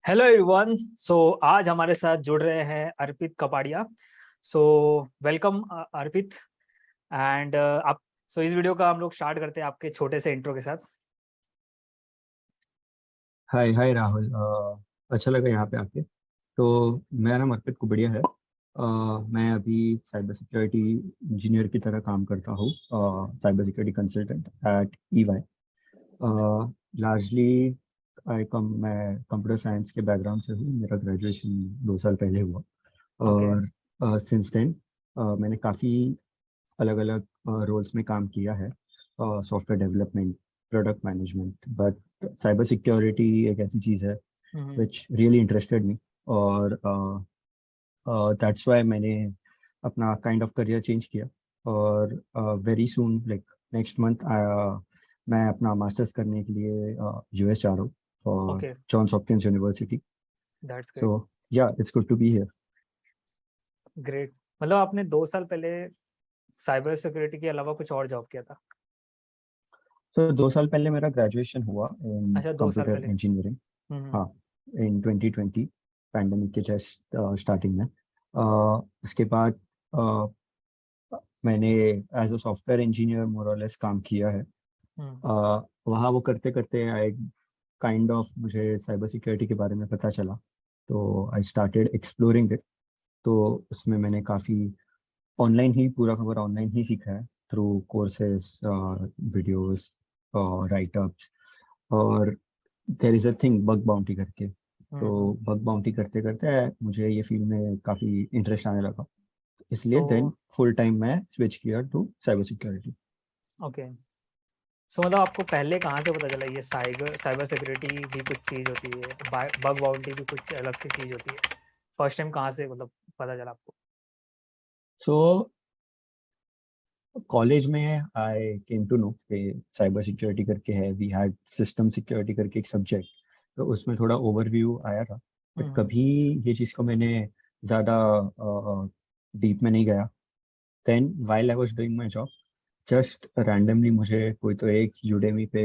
Hello everyone. आज हमारे साथ जुड़ रहे हैं Arpit Kapadia. So welcome Arpit. And आप इस वीडियो का हम लोग स्टार्ट करते हैं आपके छोटे से इंट्रो के साथ। हाय हाय राहुल। अच्छा लगा यहाँ पे आके। तो मेरा नाम अर्पित कुबड़िया है। मैं अभी साइबर सिक्योरिटी इंजीनियर की तरह काम करता हूँ, cyber security consultant eight EY. Largely मैं कंप्यूटर साइंस के बैकग्राउंड से हूँ। मेरा ग्रेजुएशन 2 साल पहले हुआ ओके। और सिंस देन मैंने काफ़ी अलग अलग रोल्स में काम किया है। Software development, product management, but cyber security एक ऐसी चीज़ है हम्म। which really interested me। और दैट्स वाई मैंने अपना काइंड ऑफ करियर चेंज किया। और very soon, like next month, मैं अपना मास्टर्स करने के लिए यूएस जा रहा हूँ for okay, Johns Hopkins University. That's so great. Yeah it's good to be here. Great. मतलब आपने 2 साल पहले साइबर सिक्योरिटी के अलावा कुछ और जॉब किया था? सो 2 साल पहले मेरा ग्रेजुएशन हुआ इन अच्छा, 2 साल कंप्यूटर पहले। इंजीनियरिंग। हम्म। हाँ, इन 2020 पैंडेमिक के जस्ट स्टार्टिंग में। उसके बाद मैंने एज अ सॉफ्टवेयर इंजीनियर मोर और लेस काम किया है। हम्म। वहाँ वो करते करते आई काइंड ऑफ मुझे साइबर सिक्योरिटी के बारे में पता चला, तो आई स्टार्टेड एक्सप्लोरिंग इट। तो उसमें मैंने काफ़ी ऑनलाइन ही, पूरा खबर ऑनलाइन ही सीखा है, थ्रू कोर्सेज, वीडियोस, राइटअप्स। और there is a thing bug bounty करके। तो हम्म। बग बाउंटी करते करते मुझे ये फील्ड में काफ़ी इंटरेस्ट आने लगा, इसलिए तो देन फुल टाइम मैं स्विच किया टू साइबर सिक्योरिटी। ओके। मतलब आपको पहले कहाँ से पता चला ये साइबर साइबर सिक्योरिटी भी कुछ चीज़ होती है, बग बाउंटी भी कुछ अलग सी चीज़ होती है? फर्स्ट टाइम कहाँ से मतलब पता चला आपको? सो कॉलेज में आई केम टू नो कि साइबर सिक्योरिटी करके है, वी हैड सिस्टम सिक्योरिटी करके एक सब्जेक्ट। तो उसमें थोड़ा ओवरव्यू आया था, बट हम्म। कभी ये चीज़ को मैंने ज़्यादा डीप में नहीं गया। Then while I was doing my job, just randomly मुझे कोई तो एक यूडेमी पे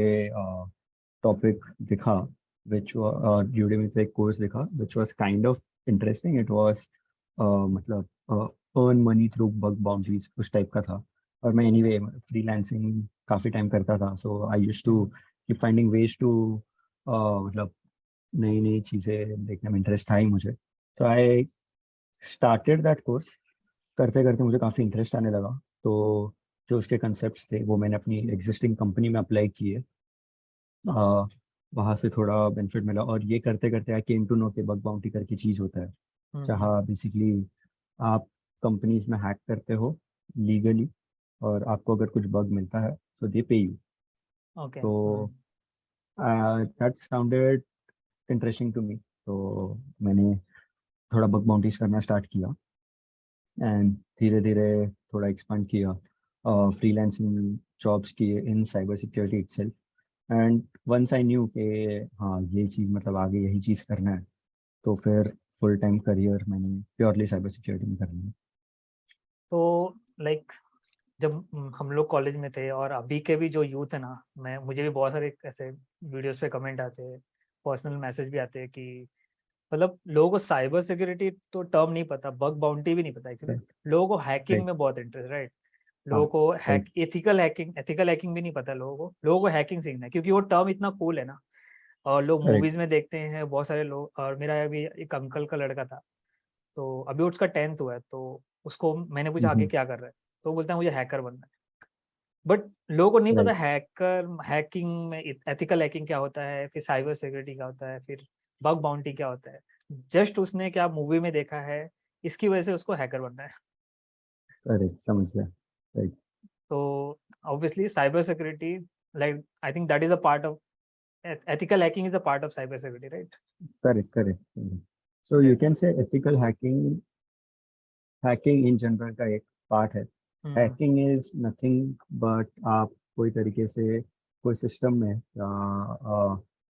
टॉपिक दिखा, विच यूडेमी पे एक कोर्स दिखा which was kind of interesting. It was मतलब earn money through bug boundaries, उस टाइप का था। और मैं एनीवे फ्रीलांसिंग काफ़ी टाइम करता था, so I used to keep finding ways to मतलब नई नई चीज़ें देखने में इंटरेस्ट था ही मुझे। तो आई स्टार्टेड दैट कोर्स। करते करते मुझे काफ़ी इंटरेस्ट आने लगा, तो जो उसके कंसेप्ट थे वो मैंने अपनी एग्जिस्टिंग कंपनी में अप्लाई किए। वहाँ से थोड़ा बेनिफिट मिला, और ये करते करते आई केम टू नो कि बग बाउंटी करके चीज़ होता है, हम्म। जहाँ बेसिकली आप कंपनीज में हैक करते हो लीगली, और आपको अगर कुछ बग मिलता है तो दे पे यू। ओके। तो that sounded interesting to me. तो मैंने थोड़ा बग बाउंटीज करना स्टार्ट किया, एंड धीरे धीरे थोड़ा एक्सपांड किया, फ्रीलांसिंग जॉब्स किए in cyber security itself. And once I knew कि हाँ ये चीज़ मतलब आगे यही चीज़ करना है, तो फिर फुल टाइम करियर मैंने प्योरली साइबर सिक्योरिटी में करना है। तो लाइक जब हम लोग कॉलेज में थे और अभी के भी जो यूथ है ना, मैं मुझे भी बहुत सारे ऐसे वीडियोस पे कमेंट आते हैं, पर्सनल मैसेज भी आते हैं कि मतलब लोगों को साइबर सिक्योरिटी तो टर्म नहीं पता, बग बाउंटी भी नहीं पता एक्चुअली। राइट। लोगों को हैकिंग राइट। में बहुत इंटरेस्ट, राइट? हाँ। लोगों को हैक राइट। एथिकल हैकिंग भी नहीं पता लोगों को हैकिंग सीखना है क्योंकि वो टर्म इतना कूल है ना। और लोग करेक्ट। मूवीज में देखते हैं बहुत सारे लोग। और मेरा अभी एक अंकल का लड़का था, तो अभी उसका 10th हुआ है, तो उसको मैंने पूछा आगे क्या कर रहा है, तो वो बोलता है मुझे हैकर बनना है। बट लोगों को नहीं पता राइट। हैकिंग में एथिकल हैकिंग क्या होता है, फिर साइबर सिक्योरिटी क्या होता है, फिर बग बाउंटी क्या होता है। जस्ट उसने क्या मूवी में देखा है, इसकी वजह से उसको हैकर बनना है। करेक्ट, समझ गया। राइट। तो obviously cyber security, like I think that is a part of ethical hacking, is a part of cyber security, right? Correct. Correct. So you can say ethical hacking, hacking in general का एक part है। हम्म। Hacking is nothing but आप कोई तरीके से कोई system में या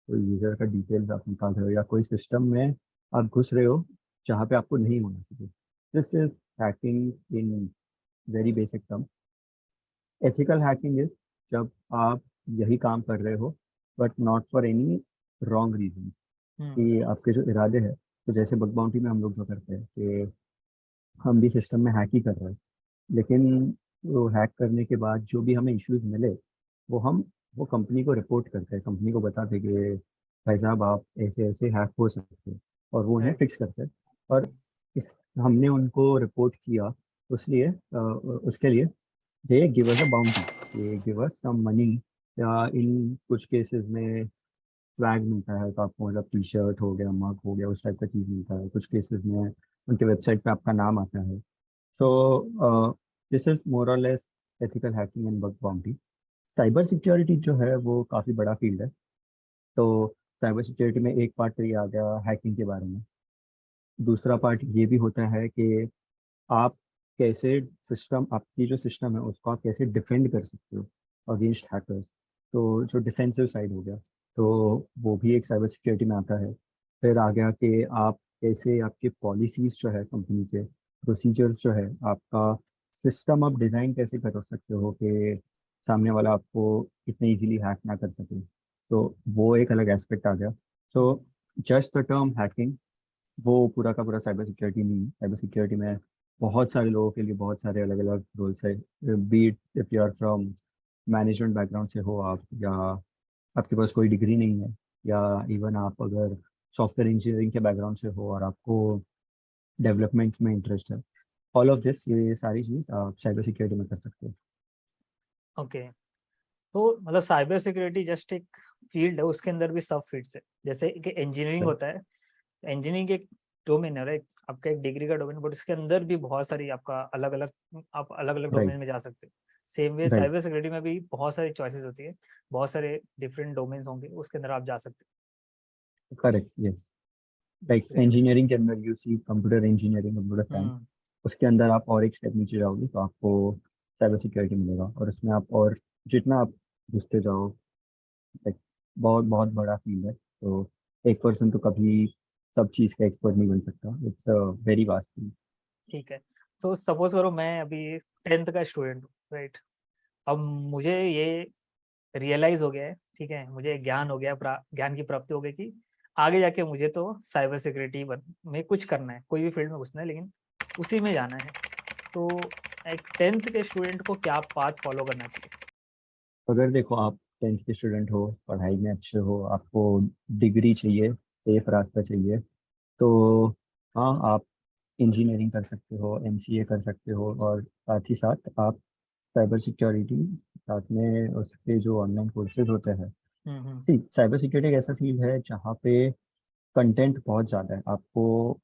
कोई यूजर का डिटेल्स आप निकाल रहे हो, या कोई सिस्टम में आप घुस रहे हो जहाँ पे आपको नहीं होना चाहिए। This is hacking in very basic term. Ethical hacking is जब आप यही काम कर रहे हो but not for any wrong reason. कि आपके जो इरादे हैं, तो जैसे बग बाउंटी में हम लोग जो करते हैं कि हम भी सिस्टम में हैक ही कर रहे हैं, लेकिन वो हैक करने के बाद जो भी हमें इश्यूज मिले वो हम वो कंपनी को रिपोर्ट करते हैं, कंपनी को बताते हैं कि भाई साहब आप ऐसे ऐसे हैक हो सकते हैं, और वो उन्हें राइट। फिक्स करते हैं। और इस हमने उनको रिपोर्ट किया, उसके लिए they give us a bounty, they give us some money, या इन कुछ केसेस में स्वैग मिलता है, तो आपको मतलब टी शर्ट हो गया, मग हो गया, उस टाइप का चीज़ मिलता है। कुछ केसेस में उनके वेबसाइट पे आपका नाम आता है। सो दिस इज मोर और less ethical hacking and bug bounty. Cyber security जो है वो काफ़ी बड़ा फील्ड है। तो साइबर सिक्योरिटी में एक पार्ट तो ये आ गया हैकिंग के बारे में। दूसरा पार्ट ये भी होता है कि आप कैसे सिस्टम, आपकी जो सिस्टम है उसको आप कैसे डिफेंड कर सकते हो अगेंस्ट हैकर्स। तो जो डिफेंसिव साइड हो गया, तो वो भी एक साइबर सिक्योरिटी में आता है। फिर आ गया कि आप कैसे, आपके पॉलिसीज जो है कंपनी के, प्रोसीजर्स जो है, आपका सिस्टम आप डिज़ाइन कैसे कर सकते हो कि सामने वाला आपको इतने इजीली हैक ना कर सके। तो वो एक अलग एस्पेक्ट आ गया। So just the term hacking, वो पूरा का पूरा साइबर सिक्योरिटी नहीं है। साइबर सिक्योरिटी में बहुत सारे लोगों के लिए बहुत सारे अलग अलग रोल्स है। But if you are from management background से हो आप, या आपके पास कोई डिग्री नहीं है, या इवन आप अगर सॉफ्टवेयर इंजीनियरिंग के बैकग्राउंड से हो और आपको डेवलपमेंट में इंटरेस्ट है, ऑल ऑफ दिस, ये सारी चीज़ आप साइबर सिक्योरिटी में कर सकते हो। ओके। तो मतलब साइबर सिक्योरिटी जस्ट एक फील्ड है, उसके अंदर भी सब फील्ड्स है। जैसे कि इंजीनियरिंग Right. होता है, इंजीनियरिंग एक डोमेन है, राइट, आपका एक डिग्री का डोमेन, बट उसके अंदर भी बहुत सारी आपका अलग अलग, आप अलग अलग राइट। डोमेन में जा सकते हो। Same way right. Cyber security में भी बहुत सारी चॉइसेस होती है, बहुत सारे डिफरेंट डोमेन्स होंगे, उसके अंदर आप जा सकते करेक्ट, यस। हो। Like great. इंजीनियरिंग के अंदर you see computer engineering, computer science, hmm. उसके अंदर आप और एक स्टेप नीचे जाओगे तो आपको साइबर सिक्योरिटी मिलेगा, और उसमें आप और जितना आप घुसते जाओ, लाइक बहुत बहुत बड़ा फील्ड है। तो एक पर्सन तो कभी सब चीज़ का एक्सपर्ट नहीं बन सकता, it's a very vast field. ठीक है। तो सपोज करो मैं अभी 10th का स्टूडेंट हूँ, राइट। अब मुझे ये रियलाइज हो गया है, ठीक है, मुझे ज्ञान हो गया, ज्ञान की प्राप्ति हो गई कि आगे जाके मुझे तो साइबर सिक्योरिटी में कुछ करना है, कोई भी फील्ड में घुसना है, लेकिन उसी में जाना है। तो एक 10th के स्टूडेंट को क्या पाथ फॉलो करना चाहिए? अगर देखो, आप 10th के स्टूडेंट हो, पढ़ाई में अच्छे हो, आपको डिग्री चाहिए, सेफ रास्ता चाहिए, तो हाँ, आप इंजीनियरिंग कर सकते हो, एमसीए कर सकते हो, और साथ ही साथ आप साइबर सिक्योरिटी, साथ में उसके जो ऑनलाइन कोर्सेज होते हैं। हम्म। ठीक, साइबर सिक्योरिटी एक ऐसा फील्ड है जहाँ पे कंटेंट बहुत ज़्यादा है। आपको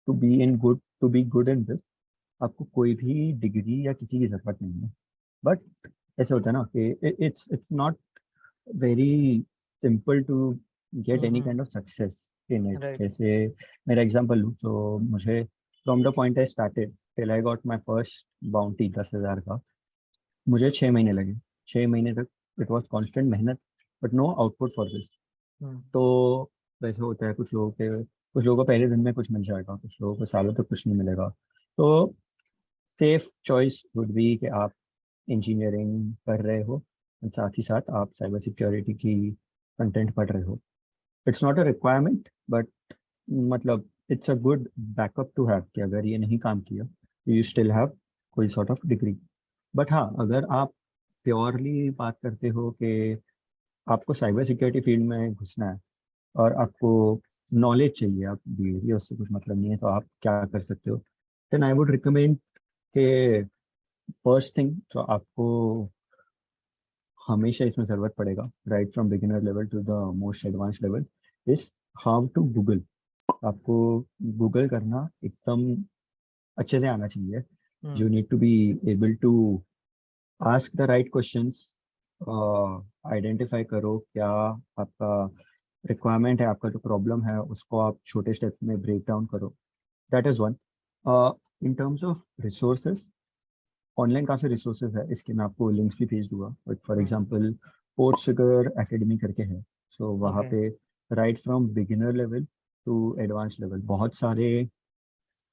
to be good in this, आपको कोई भी डिग्री या किसी की ज़रूरत नहीं है। बट ऐसे होता है ना कि it's it's not very simple to get any kind of success in it. Right. जैसे मेरा एग्जांपल लूँ, तो मुझे from the point I started till I got my first bounty 10,000 का, मुझे 6 महीने लगे। 6 महीने तक इट वॉज कॉन्स्टेंट मेहनत, but no output for this. Hmm. तो वैसे होता है, कुछ लोगों को पहले दिन में कुछ मिल जाएगा, कुछ लोगों को सालों तक कुछ नहीं मिलेगा। तो सेफ चॉइस वुड बी कि आप इंजीनियरिंग कर रहे हो और साथ ही साथ आप साइबर सिक्योरिटी की कंटेंट पढ़ रहे हो। It's not a requirement, but मतलब it's a good backup to have, कि अगर ये नहीं काम किया तो यू स्टिल हैव कोई सॉर्ट ऑफ डिग्री। बट हाँ, अगर आप प्योरली बात करते हो कि आपको साइबर सिक्योरिटी फील्ड में घुसना है और आपको नॉलेज चाहिए, आप डिग्री उससे कुछ मतलब नहीं है, तो आप क्या कर सकते हो? देन आई वुड रिकमेंड कि फर्स्ट थिंग जो आपको हमेशा इसमें ज़रूरत पड़ेगा, right from beginner level to the most advance level, is how to Google. आपको गूगल करना एकदम अच्छे से आना चाहिए। Hmm. You need to be able to ask the right questions, identify करो क्या आपका रिक्वायरमेंट है, आपका जो प्रॉब्लम है उसको आप छोटे स्टेप्स में ब्रेक डाउन करो। That is one. In terms of resources, online काफ़ी रिसोर्सेज है, इसके मैं आपको लिंक्स भी भेज दूंगा। But for hmm. Example PortSwigger academy करके है, सो वहाँ ओके। पे right from beginner level to advance level बहुत सारे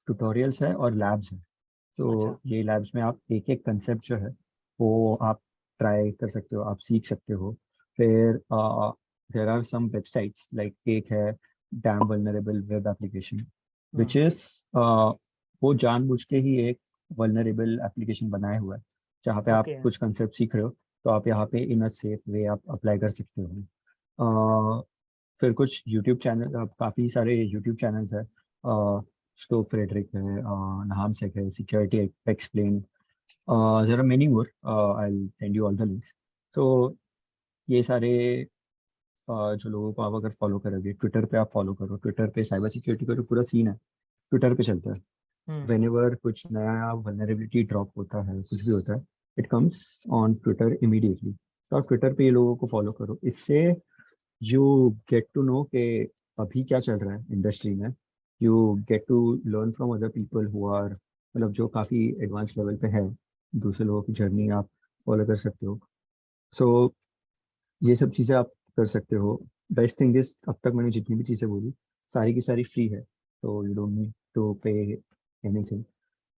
ट्यूटोरियल्स है और लैब्स हैं। अच्छा। तो ये लैब्स में आप एक एक कंसेप्ट जो है वो आप ट्राई कर सकते हो, आप सीख सकते हो। फिर there are some websites like केक है, damn vulnerable web application which is वो जानबूझ के ही एक वल्नरेबल एप्लीकेशन बनाया हुआ है, जहाँ पे आप ओके। कुछ कंसेप्ट सीख रहे हो, तो आप यहाँ पे इन अ सेफ वे आप अप्लाई कर सकते हो। फिर कुछ यूट्यूब चैनल, काफ़ी सारे यूट्यूब चैनल्स है, स्टोक फ्रेडरिक है, नाम सेक है, security explain, there are many more, I will send you all the links. तो ये सारे जो लोगों को आप अगर फॉलो करोगे, ट्विटर पे आप फॉलो करो, ट्विटर पे साइबर सिक्योरिटी का जो पूरा सीन है ट्विटर पे चलता है। हम्म। वेनेवर कुछ नया वल्नरेबिलिटी ड्रॉप होता है, कुछ भी होता है, it comes on Twitter immediately. तो आप ट्विटर पे ये लोगों को फॉलो करो, इससे यू गेट टू नो कि अभी क्या चल रहा है इंडस्ट्री में। You get to learn from other people who are, मतलब जो काफ़ी एडवांस लेवल पे है, दूसरे लोगों की जर्नी आप फॉलो कर सकते हो। सो ये सब चीज़ें आप कर सकते हो। बेस्ट थिंग इज, अब तक मैंने जितनी भी चीज़ें बोली सारी की सारी फ्री है, तो you don't need to pay anything.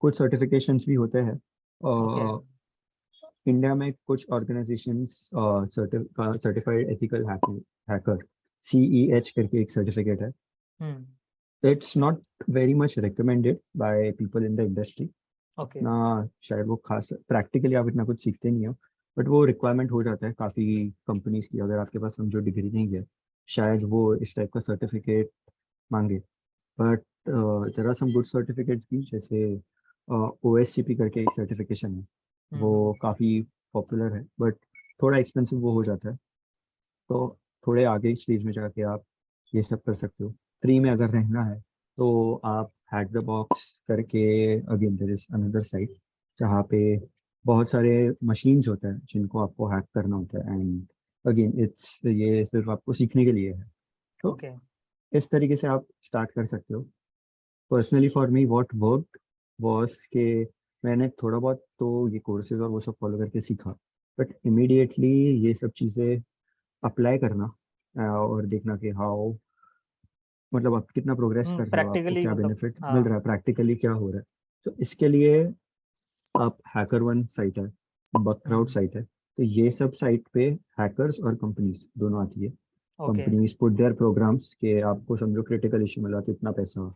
कुछ सर्टिफिकेशंस भी होते हैं। ओके। इंडिया में कुछ organizations certified ethical hacker, CEH करके एक सर्टिफिकेट है। Hmm. It's not very much recommended by people in the industry. Okay. इतना शायद वो खास प्रैक्टिकली आप इतना कुछ सीखते नहीं हो, बट वो रिक्वायरमेंट हो जाता है काफ़ी कंपनीज की। अगर आपके पास समझो डिग्री नहीं है, शायद वो इस टाइप का सर्टिफिकेट मांगे। But there are some good certificates भी, जैसे OSCP करके एक सर्टिफिकेशन है, वो हम्म। काफ़ी पॉपुलर है, बट थोड़ा एक्सपेंसिव वो हो जाता है। तो थोड़े आगे स्टेज में जाके आप ये सब कर सकते हो। फ्री में अगर रहना है तो आप हैक द बॉक्स करके, again there is another site जहाँ पे बहुत सारे मशीन्स होते हैं जिनको आपको हैक करना होता है, एंड अगेन इट्स, ये सिर्फ आपको सीखने के लिए है। तो ओके। इस तरीके से आप स्टार्ट कर सकते हो। Personally for me what worked was के मैंने थोड़ा बहुत तो ये कोर्सेज और वो सब फॉलो करके सीखा, बट इमीडिएटली ये सब चीज़ें अप्लाई करना, और देखना कि हाउ, मतलब आप कितना प्रोग्रेस कर रहे हो, आपको प्रैक्टिकली क्या मतलब, बेनिफिट मिल हाँ। रहा है, प्रैक्टिकली क्या हो रहा है। तो इसके लिए आप हैकर वन साइट है, बगक्राउड हम्म। साइट है, तो ये सब साइट पे हैकर्स और कंपनीज दोनों आती है। Okay. Companies put their programs के, आपको समझो क्रिटिकल इशू मिला तो इतना पैसा,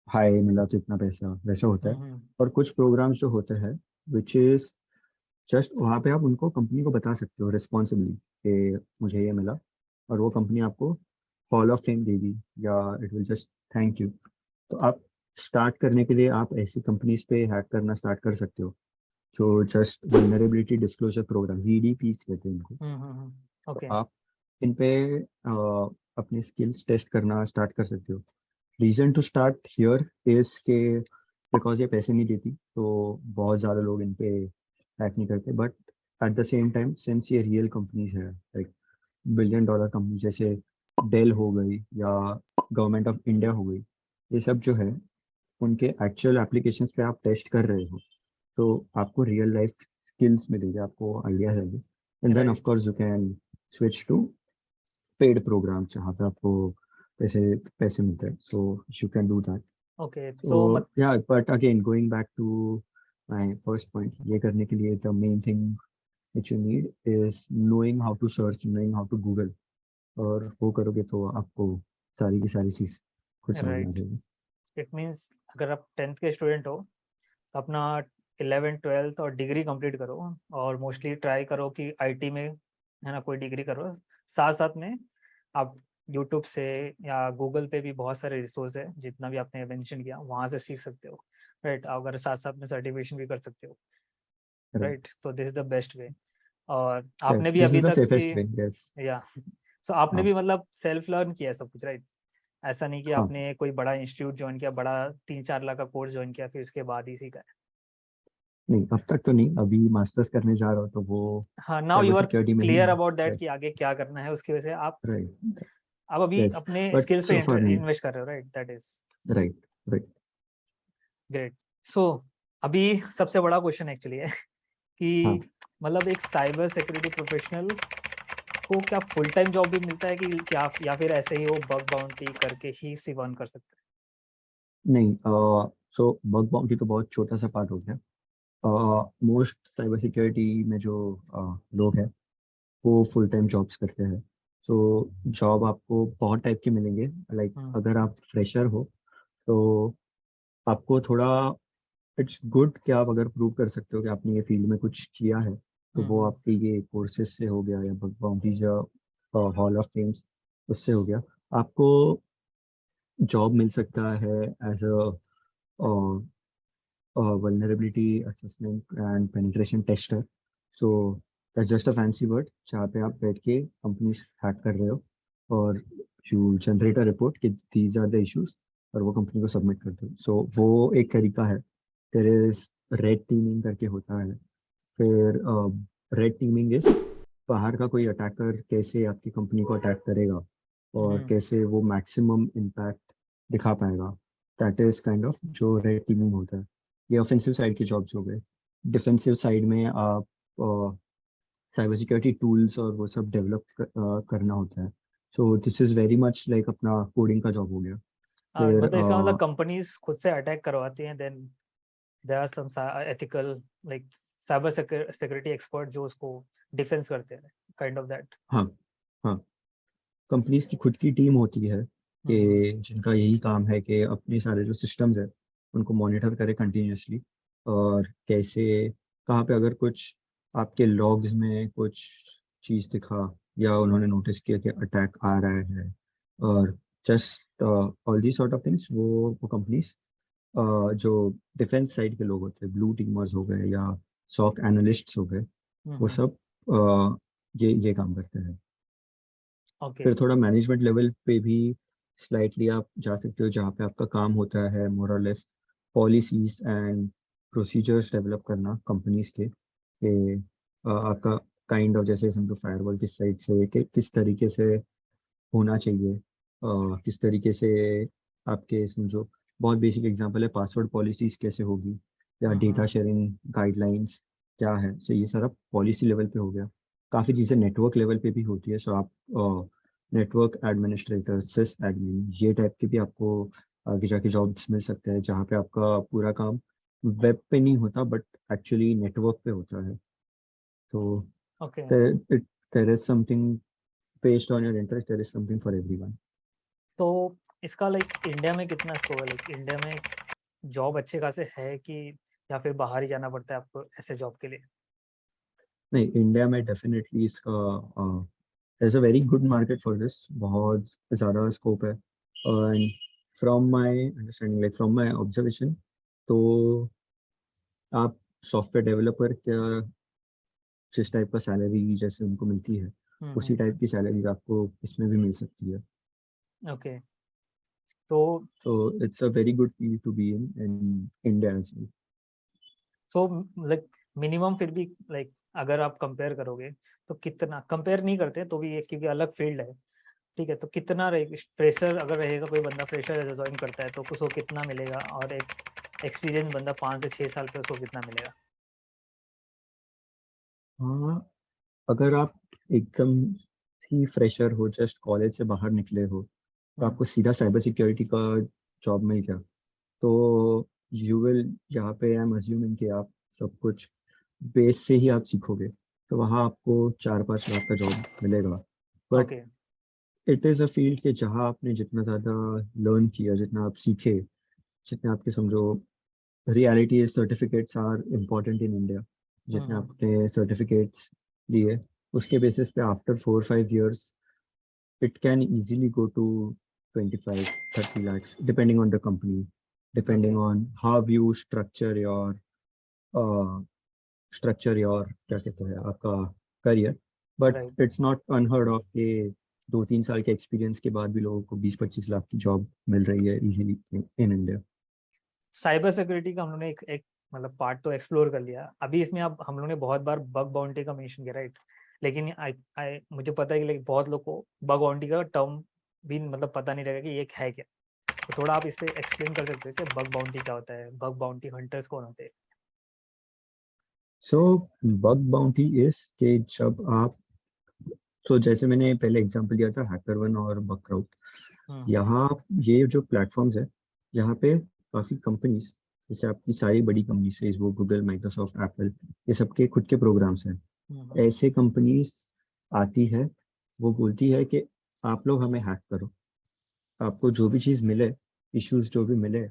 हाई मिला तो इतना पैसा, वैसा होता है। हम्म। और कुछ प्रोग्राम्स जो होते हैं विच इज जस्ट, वहाँ पे आप उनको, कंपनी को बता सकते हो रिस्पॉन्सिबली कि मुझे ये मिला, और वो कंपनी आपको हॉल ऑफ फेम देगी, या it will just thank you. तो आप स्टार्ट करने के लिए आप ऐसी कंपनीज पे हैक करना स्टार्ट कर सकते हो, जो just vulnerability disclosure program, VDP कहते हैं इनको। तो ओके। आप इन पे अपने स्किल्स टेस्ट करना स्टार्ट कर सकते हो। Reason to start here is के बिकॉज ये पैसे नहीं देती, तो बहुत ज़्यादा लोग इन पे हैक नहीं करते, but at the same time since ये रियल कंपनीज है, लाइक $1 बिलियन कंपनी जैसे डेल हो गई या गवर्नमेंट ऑफ इंडिया हो गई, ये सब जो है उनके एक्चुअल एप्लीकेशंस पे आप टेस्ट कर रहे हो, तो आपको रियल लाइफ स्किल्स मिलेगी, आपको आइडिया रहेगी। And then of right. Course you can switch to paid program जहाँ पे आपको पैसे पैसे मिलते हैं, so you can do that. Okay. So so मत yeah, but again, going back to my first point, ये करने के लिए the main thing which you need is knowing how to search, knowing how to Google, और वो करोगे तो आपको सारी की सारी चीज़ खुद समझ में आ राइट। जाएगी। इट मीन्स अगर आप 10th के स्टूडेंट हो तो अपना 11th 12th और डिग्री कंप्लीट करो, और मोस्टली ट्राई करो कि आईटी में, है ना, कोई डिग्री करो। साथ साथ में आप यूट्यूब से या गूगल पे भी बहुत सारे रिसोर्स है, जितना भी आपने मेंशन किया वहाँ से सीख सकते हो। राइट। अगर साथ साथ में सर्टिफिकेशन भी कर सकते हो। Right. राइट। तो this is the best way. और Right. आपने भी This is अभी the तक की, safest way. Yes. या सो आपने हाँ भी मतलब सेल्फ लर्न किया है सब कुछ, राइट? ऐसा नहीं कि हाँ। आपने कोई बड़ा इंस्टीट्यूट ज्वाइन किया, बड़ा 3-4 लाख का कोर्स ज्वाइन किया फिर उसके बाद ही सीखा है। नहीं, अब तक तो नहीं, अभी मास्टर्स करने जा रहा हूँ तो वो हाँ, now cyber you are security में ही क्लियर है। About that right. कि आगे क्या करना है, उसकी वजह से राइट। आप अभी यस, अपने बट स्किल्स पे सो फॉर नहीं। इन्वेस्ट कर रहे हो, right? That is right. Right. Great. So अभी सबसे बड़ा क्वेश्चन एक्चुअली है हाँ। कि मतलब एक साइबर सिक्योरिटी प्रोफेशनल को क्या फुल टाइम जॉब भी मिलता है कि क्या, या फिर ऐसे ही वो बग बाउंटी करके ही सिर्फ अर्न कर सकते नहीं, सो बग बाउंटी तो बहुत छोटा सा पार्ट हो गया। मोस्ट साइबर सिक्योरिटी में जो लोग हैं वो फुल टाइम जॉब्स करते हैं। सो जॉब आपको बहुत टाइप के मिलेंगे। लाइक अगर आप फ्रेशर हो तो आपको थोड़ा, इट्स गुड कि आप अगर प्रूव कर सकते हो कि आपने ये फील्ड में कुछ किया है, तो वो आपके ये कोर्सेज से हो गया या बाउंड्रीज या हॉल ऑफ फेम्स उससे हो गया। आपको जॉब मिल सकता है as a vulnerability assessment and penetration tester. So that's just a fancy word जहाँ पे आप बैठ के कंपनीज हैक कर रहे हो और यू जनरेट अ रिपोर्ट कि दीज आर द इश्यूज और वो कंपनी को सबमिट करते हो। सो वो एक तरीका है। फिर रेड टीमिंग करके होता है। फिर रेड टीमिंग इज बाहर का कोई अटैकर कैसे आपकी कंपनी को अटैक करेगा और कैसे वो मैक्सिमम इम्पैक्ट दिखा पाएगा। दैट इज काइंड ऑफ जो रेड टीमिंग होता है। ये ऑफेंसिव साइड के जॉब्स हो गए। डिफेंसिव साइड में आप साइबर सिक्योरिटी टूल्स और वो सब डेवलप करना होता है। So this is very much like अपना कोडिंग का जॉब हो गया। फिर मतलब इसका मतलब कंपनीज खुद से अटैक करवाती हैं, then there are some ethical like cyber security expert जो उसको डिफेंस करते हैं, काइंड ऑफ दैट। हाँ हाँ, कंपनीज की खुद की टीम होती है कि जिनका यही काम है कि अपने सारे जो सिस्टम्स है उनको मॉनिटर करे कंटिन्यूअसली और कैसे कहाँ पे अगर कुछ आपके लॉग्स में कुछ चीज़ दिखा या उन्होंने नोटिस किया कि अटैक आ रहा है और just all the sort of things, वो कंपनीज जो डिफेंस साइड के लोग होते हैं, ब्लू टीमर्स हो गए या सॉक एनालिस्ट्स हो गए, वो सब ये काम करते हैं। ओके। फिर थोड़ा मैनेजमेंट लेवल पे भी स्लाइटली आप जा सकते हो जहाँ पे आपका काम होता है मोर और less policies and procedures develop करना कंपनीज के कि आपका काइंड ऑफ जैसे समझो फायरवॉल किस साइड से किस तरीके से होना चाहिए, किस तरीके से आपके समझो बहुत बेसिक एग्जांपल है पासवर्ड पॉलिसीज कैसे होगी या डेटा शेयरिंग गाइडलाइंस क्या है। सो ये सारा पॉलिसी लेवल पे हो गया। काफ़ी चीज़ें नेटवर्क लेवल पे भी होती है। सो आप नेटवर्क एडमिनिस्ट्रेटर सिस एडमिन ये टाइप के भी आपको आगे जाके जॉब्स मिल सकते हैं जहाँ पे आपका पूरा काम वेब पे नहीं होता बट एक्चुअली नेटवर्क पे होता है। तो okay. there is something based on your interest, there is something for everyone. तो इसका लाइक इंडिया में कितना स्कोप है? लाइक इंडिया में जॉब अच्छे खासे है कि या फिर बाहर ही जाना पड़ता है आपको ऐसे जॉब के लिए? नहीं, इंडिया में डेफिनेटली इसका there's a very good market for this, बहुत ज़्यादा स्कोप है। And from my understanding like from my observation, तो आप सॉफ्टवेयर डेवलपर क्या जिस टाइप का सैलरी जैसे उनको मिलती है उसी टाइप की सैलरी आपको इसमें भी मिल सकती है। ओके। तो so it's a very good field to be in India as well. So like minimum फिर भी लाइक अगर आप कंपेयर करोगे तो कितना, कंपेयर नहीं करते तो भी ये क्योंकि अलग फील्ड है, ठीक है, तो कितना फ्रेशर अगर रहेगा, कोई बंदा फ्रेशर ऐसे ज्वाइन करता है तो उसको कितना मिलेगा और एक एक्सपीरियंस बंदा 5 से 6 साल पे उसको कितना मिलेगा? हाँ, अगर आप एकदम ही फ्रेशर हो, जस्ट कॉलेज से बाहर निकले हो, तो आपको सीधा साइबर सिक्योरिटी का जॉब मिल गया, तो यू विल, यहाँ पे आई एम अज्यूमिंग कि आप सब कुछ बेस से ही आप सीखोगे, तो वहाँ आपको 4-5 लाख का जॉब मिलेगा। But okay. It is a field कि जहाँ आपने जितना ज़्यादा लर्न किया, जितना आप सीखे, जितने आपके समझो reality certificates are important in India, जितने आपने सर्टिफिकेट्स लिए उसके बेसिस पे after 4-5 years it can easily go to 25-30 lakhs depending on the company, depending okay. on how you uh, structure your क्या कहते हैं आपका career. But right. It's not unheard of के 2-3 साल के एक्सपीरियंस के बाद भी लोगों को 20-25 लाख की जॉब मिल रही है easily in India. Cyber security का हम लोगों ने एक मतलब पार्ट तो एक्सप्लोर कर लिया। अभी इसमें अब हम लोगों ने बहुत बार बग बाउंटी का मेंशन किया, राइट? लेकिन आई मुझे पता है कि लाइक बहुत लोग को बग बाउंटी का टर्म भी मतलब पता नहीं रहेगा कि ये है क्या। तो थोड़ा आप इस पे एक्सप्लेन कर सकते हैं कि बग बाउंटी क्या होता है, बग बाउंटी हंटर्स कौन होते हैं? सो बग बाउंटी इज कि जब आप, तो जैसे मैंने पहले एग्जांपल दिया था हैकर वन और बगक्राउड, यहाँ ये जो प्लेटफॉर्म्स है यहाँ पे काफ़ी कंपनीज, जैसे आपकी सारी बड़ी companies Facebook Google Microsoft Apple, ये सबके खुद के प्रोग्राम्स हैं। ऐसे कंपनीज आती है वो बोलती है कि आप लोग हमें हैक करो, आपको जो भी चीज़ मिले, इश्यूज जो भी मिले,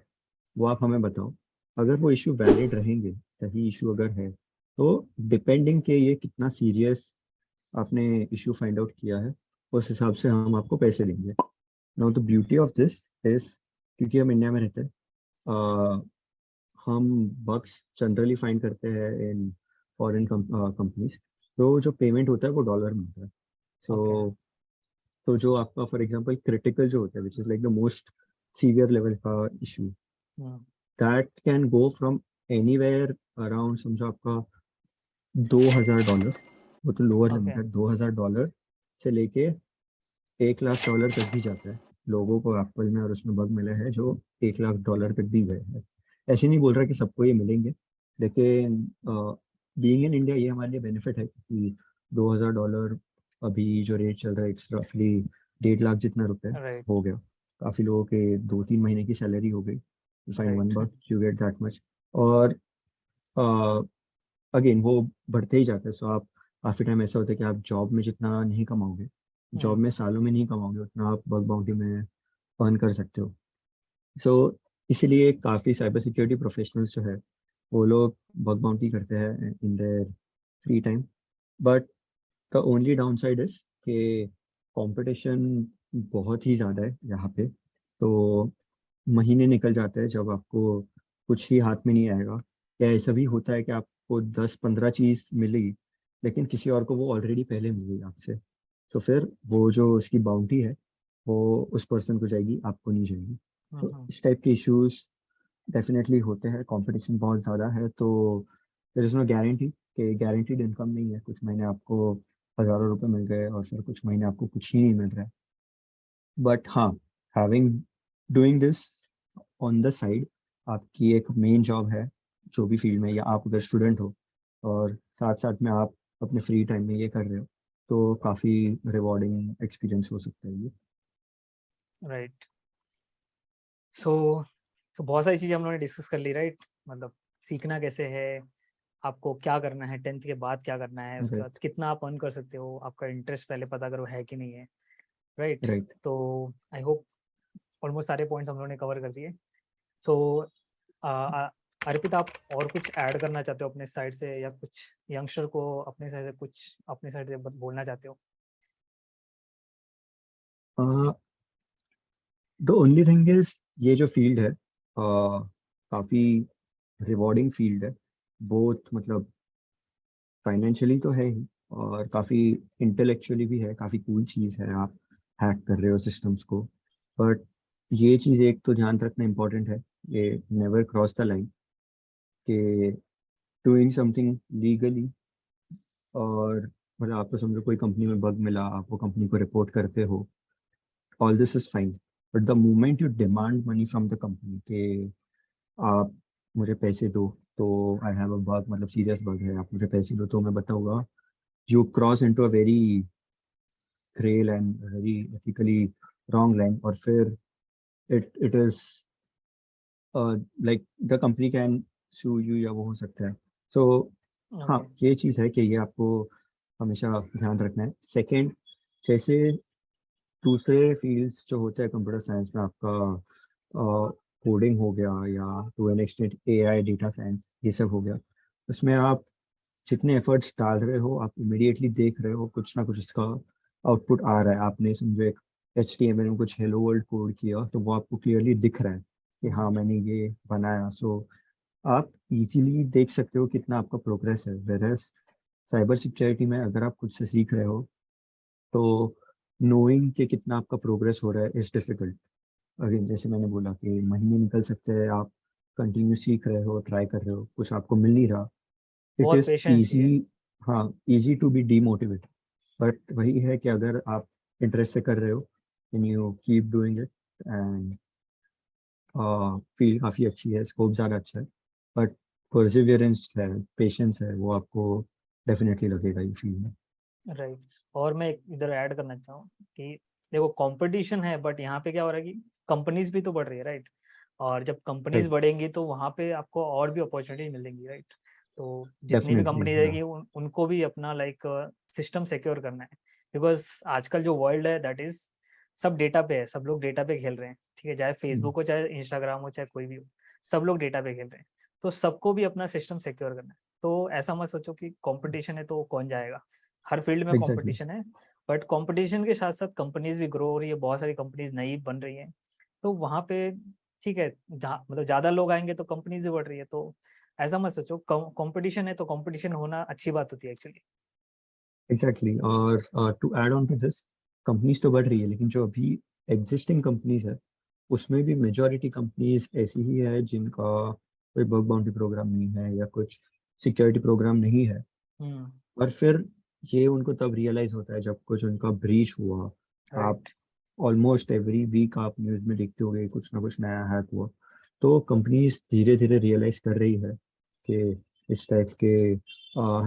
वो आप हमें बताओ। अगर वो इशू वैलिड रहेंगे, सही इशू अगर है, तो डिपेंडिंग के ये कितना सीरियस आपने इशू फाइंड आउट किया है, उस हिसाब से हम आपको पैसे देंगे। Now the beauty of this is, क्योंकि हम इंडिया में रहते हैं, हम बग्स जनरली फाइंड करते हैं इन फॉरेन कंपनीज। तो जो पेमेंट होता है वो डॉलर में होता है। ओके। सो तो जो आपका फॉर एग्जांपल क्रिटिकल जो होता है, which is like the most severe level का issue, hmm. That can go from anywhere around, समझो आपका $2,000, वो तो लोअर ओके। लिमिट है, $2,000 से लेके $1,00,000 तक भी जाता है। लोगों को एप्पल में और उसमें बग मिले हैं जो $1,00,000 तक भी गए हैं। ऐसे नहीं बोल रहा कि सबको ये मिलेंगे, लेकिन बीइंग इन इंडिया ये हमारे लिए बेनिफिट है कि $2,000 अभी जो रेट चल रहा है, इट्स रफली 1.5 लाख जितना रुपए राइट। हो गया। काफी लोगों के 2-3 महीने की सैलरी हो गई। You find one right. Bug, you get that much. और अगेन वो बढ़ते ही जाता है। सो आप काफी टाइम ऐसा होता है कि आप जॉब में जितना नहीं कमाओगे, जॉब हम्म। में सालों में नहीं कमाओगे, उतना आप बग बाउंटी में अर्न कर सकते हो। सो इसीलिए काफी साइबर सिक्योरिटी प्रोफेशनल्स जो है, वो लोग बग बाउंटी करते हैं in their free time. But the only down side is कि कंपटीशन बहुत ही ज़्यादा है यहाँ पे। तो महीने निकल जाते हैं जब आपको कुछ ही हाथ में नहीं आएगा। या ऐसा भी होता है कि आपको 10-15 चीज़ मिली, लेकिन किसी और को वो ऑलरेडी पहले मिल गई आपसे। तो फिर वो जो उसकी बाउंटी है, वो उस पर्सन को जाएगी, आपको नहीं जाएगी। तो हम्म। इस टाइप के इश्यूज डेफिनेटली होते हैं। कंपटीशन बहुत ज़्यादा है, तो देयर इज़ नो गारंटी कि गारंटीड इनकम नहीं है। कुछ महीने आपको हज़ारों रुपए मिल गए और फिर कुछ महीने आपको कुछ ही नहीं मिल रहा है। बट हाँ, having doing this on the side, आपकी एक मेन जॉब है जो भी फील्ड में, या आप अगर स्टूडेंट हो और साथ साथ में आप अपने फ्री टाइम में ये कर रहे हो, तो काफ़ी रिवॉर्डिंग एक्सपीरियंस हो सकता है ये। राइट। सो तो बहुत सारी चीज़ें हम लोगों ने डिस्कस कर ली, राइट? मतलब सीखना कैसे है, आपको क्या करना है, 10th के बाद क्या करना है, उसके बाद राइट। कितना आप अर्न कर सकते हो, आपका इंटरेस्ट पहले पता करो है कि नहीं है, राइट? राइट। तो आई होप ऑलमोस्ट सारे पॉइंट्स हम लोगों ने कवर कर दिए। सो अर्पित, आप और कुछ ऐड करना चाहते हो अपने साइड से, या कुछ यंगस्टर को अपने साइड से कुछ अपने साइड से बोलना चाहते हो? द ओनली थिंग इज, ये जो फील्ड है काफ़ी रिवॉर्डिंग फील्ड है। बोथ मतलब फाइनेंशियली तो है ही, और काफ़ी इंटेलेक्चुअली भी है। काफ़ी कूल चीज़ है, आप हैक कर रहे हो सिस्टम्स को। बट ये चीज़ एक तो ध्यान रखना इम्पोर्टेंट है, ये नेवर क्रॉस द लाइन कि डूइंग समथिंग लीगली, और मतलब आपको समझो कोई कंपनी में बग मिला, आप वो कंपनी को रिपोर्ट करते हो, all this is fine. But the moment you demand money from the company कि आप मुझे पैसे दो, तो आई हैव अ बग, मतलब सीरियस बग है, आप मुझे पैसे दो, तो मैं बताऊंगा you cross into a very grey line, very ethically wrong line. और फिर it is like the company can sue you, या वो हो सकता है। सो हाँ, ओके। ये चीज़ है कि ये आपको हमेशा ध्यान रखना है। सेकंड, जैसे दूसरे फील्ड्स जो होते हैं कंप्यूटर साइंस में, आपका कोडिंग हो गया, या to an extent AI, data science, ये सब हो गया, उसमें आप जितने एफर्ट्स डाल रहे हो, आप इमिडिएटली देख रहे हो कुछ ना कुछ इसका आउटपुट आ रहा है। आपने समझो एक HTML में कुछ हेलो वर्ल्ड कोड किया, तो वो आपको क्लियरली दिख रहा है कि हाँ, मैंने ये बनाया। सो आप इजीली देख सकते हो कितना आपका प्रोग्रेस है। वेरएस साइबर सिक्योरिटी में अगर आप खुद से सीख रहे हो, तो नोइंग कि कितना आपका प्रोग्रेस हो रहा है इज डिफिकल्ट। अगेन जैसे मैंने बोला कि महीने निकल सकते हैं, आप कंटिन्यू सीख रहे हो, ट्राई कर रहे हो, कुछ आपको मिल नहीं रहा, इट बहुत इज पेशेंस इजी। चाहिए। हाँ, easy to be demotivate. But वही है कि अगर आप इंटरेस्ट से कर रहे हो, and you keep doing it, and field काफ़ी अच्छी है, स्कोप ज़्यादा अच्छा है, बट परसिवियरेंस है, पेशेंस है, वो आपको डेफिनेटली लगेगा ये फील्ड में। राइट। और मैं इधर ऐड करना चाहूँ कि देखो कंपटीशन है, बट यहाँ पे क्या हो रहा है कि कंपनीज भी तो बढ़ रही है, राइट? और जब कंपनीज राइट। बढ़ेंगी तो वहाँ पे आपको और भी अपॉर्चुनिटी मिलेंगी, राइट? तो जितनी भी डेफिनेटली कंपनी या। रहेगी उनको भी अपना लाइक सिस्टम सिक्योर करना है। बिकॉज आजकल जो वर्ल्ड है दैट इज सब डेटा पे है, सब लोग डेटा पे खेल रहे हैं, ठीक है, चाहे फेसबुक हो चाहे इंस्टाग्राम हो चाहे कोई भी हो, सब लोग डेटा पे खेल रहे हैं। तो सबको भी अपना सिस्टम सिक्योर करना है। तो ऐसा मत सोचो कि कंपटीशन है तो कौन जाएगा, हर फील्ड में एग्जैक्टली। कंपटीशन है, बट कंपटीशन के साथ साथ कंपनीज भी ग्रो हो रही है, बहुत सारी कंपनीज नई बन रही हैं, तो वहाँ पे ठीक है, जहाँ मतलब ज़्यादा लोग आएंगे तो कंपनीज भी बढ़ रही है। तो ऐसा मत सोचो, कंपटीशन है तो कंपटीशन होना अच्छी बात होती है एक्चुअली। एग्जैक्टली। और to add on to this, companies तो बढ़ रही है, लेकिन जो अभी एग्जिस्टिंग कंपनीज है उसमें भी मेजॉरिटी कंपनीज ऐसी ही है जिनका कोई बग बाउंटी प्रोग्राम नहीं है या कुछ सिक्योरिटी प्रोग्राम नहीं है। हम्म। और फिर ये उनको तब रियलाइज होता है जब कुछ उनका ब्रीच हुआ। आप राइट। ऑलमोस्ट एवरी वीक आप न्यूज़ में देखते होंगे कुछ ना कुछ नया हैक हुआ। तो कंपनीज धीरे धीरे रियलाइज कर रही है कि इस टाइप के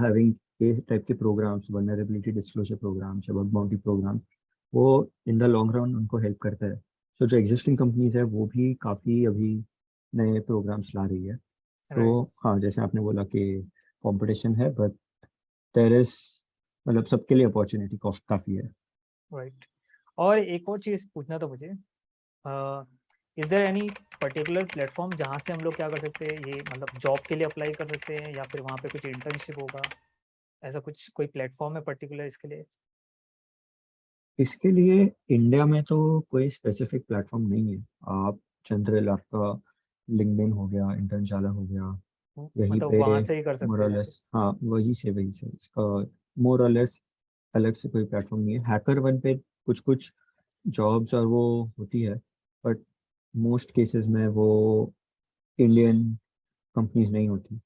हैविंग इस टाइप के प्रोग्राम्स, वल्नरेबिलिटी डिस्क्लोजर प्रोग्राम्स या बग बाउंटी प्रोग्राम, वो इन द लॉन्ग रन उनको हेल्प करता है। तो जो एग्जिस्टिंग कंपनीज है वो भी काफ़ी अभी नए प्रोग्राम्स ला रही है। तो राइट। हाँ, जैसे आपने बोला कि कंपटीशन है, बट देयर इज, मतलब सबके लिए अपॉर्चुनिटी काफ़ी है। राइट। और एक और चीज़ पूछना था मुझे, is there any particular platform जहाँ से हम लोग क्या कर सकते हैं, ये मतलब जॉब के लिए अप्लाई कर सकते हैं या फिर वहाँ पे कुछ इंटर्नशिप होगा, ऐसा कुछ कोई प्लेटफॉर्म है पर्टिकुलर इसके लिए? इसके लिए इंडिया में तो कोई स्पेसिफिक प्लेटफॉर्म नहीं है। आप जनरल आपका लिंक्डइन हो गया, इंटर्नशाला हो गया, यहीं मतलब पे वहाँ से ही कर सकते हैं या फिर? मोरलेस, हाँ वही से इसका मोरलेस अलग से कोई प्लेटफॉर्म नहीं है। हैकर वन पे कुछ कुछ जॉब्स और वो होती है, बट मोस्ट केसेस में वो इंडियन कंपनीज नहीं होती,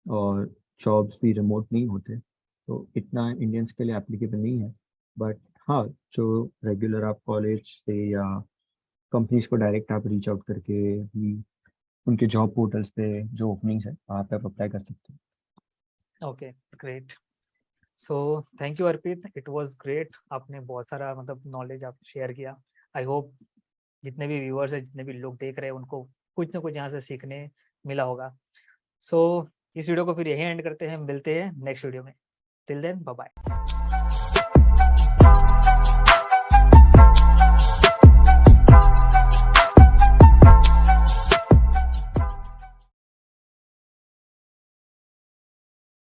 और जॉब्स भी रिमोट नहीं होते, तो इतना इंडियंस के लिए एप्लीकेबल नहीं है। बट हाँ, जो रेगुलर आप कॉलेज से या कंपनीज को डायरेक्ट आप रीच आउट करके भी उनके जॉब पोर्टल्स पे जो ओपनिंग्स है वहाँ पे आप अप्लाई कर सकते okay, great. So thank you Arpit, it was great, आपने बहुत सारा मतलब नॉलेज आप शेयर किया। आई होप जितने भी व्यूअर्स हैं, जितने भी लोग देख रहे हैं, उनको कुछ ना कुछ यहाँ से सीखने मिला होगा। सो इस वीडियो को फिर यहीं एंड करते हैं, मिलते हैं नेक्स्ट वीडियो में। Till then bye bye.